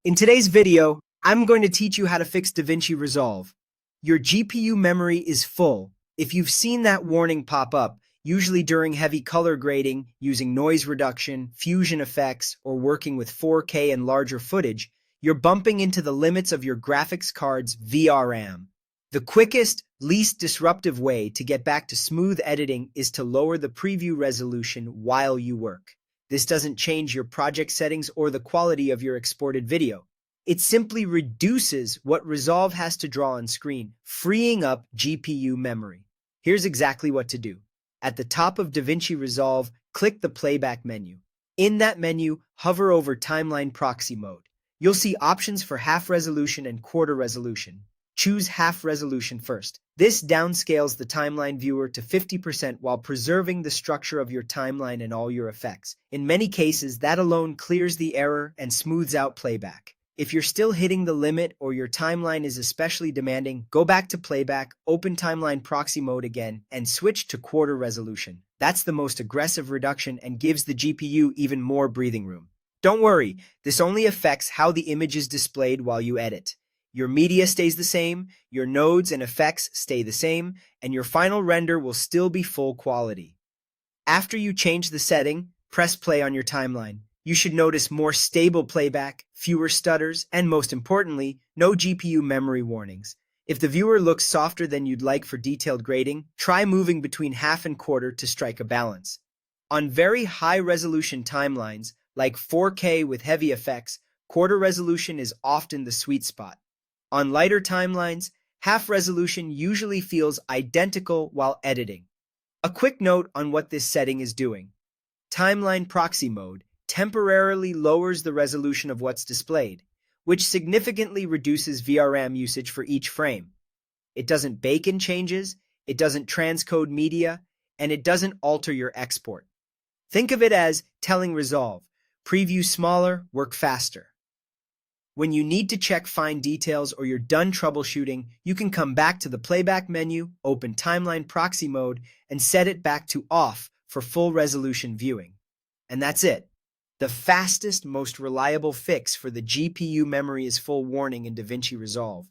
In today's video, I'm going to teach you how to fix DaVinci Resolve. Your GPU memory is full. If you've seen that warning pop up, usually during heavy color grading, using noise reduction, fusion effects, or working with 4K and larger footage, you're bumping into the limits of your graphics card's VRAM. The quickest, least disruptive way to get back to smooth editing is to lower the preview resolution while you work. This doesn't change your project settings or the quality of your exported video. It simply reduces what Resolve has to draw on screen, freeing up GPU memory. Here's exactly what to do. At the top of DaVinci Resolve, click the playback menu. In that menu, hover over timeline proxy mode. You'll see options for half resolution and quarter resolution. Choose half resolution first. This downscales the timeline viewer to 50% while preserving the structure of your timeline and all your effects. In many cases, that alone clears the error and smooths out playback. If you're still hitting the limit or your timeline is especially demanding, go back to playback, open timeline proxy mode again, and switch to quarter resolution. That's the most aggressive reduction and gives the GPU even more breathing room. Don't worry, this only affects how the image is displayed while you edit. Your media stays the same, your nodes and effects stay the same, and your final render will still be full quality. After you change the setting, press play on your timeline. You should notice more stable playback, fewer stutters, and most importantly, no GPU memory warnings. If the viewer looks softer than you'd like for detailed grading, try moving between half and quarter to strike a balance. On very high-resolution timelines, like 4K with heavy effects, quarter resolution is often the sweet spot. On lighter timelines, half resolution usually feels identical while editing. A quick note on what this setting is doing. Timeline proxy mode temporarily lowers the resolution of what's displayed, which significantly reduces VRAM usage for each frame. It doesn't bake in changes, it doesn't transcode media, and it doesn't alter your export. Think of it as telling Resolve, preview smaller, work faster. When you need to check fine details or you're done troubleshooting, you can come back to the playback menu, open timeline proxy mode, and set it back to off for full resolution viewing. And that's it. The fastest, most reliable fix for the GPU memory is full warning in DaVinci Resolve.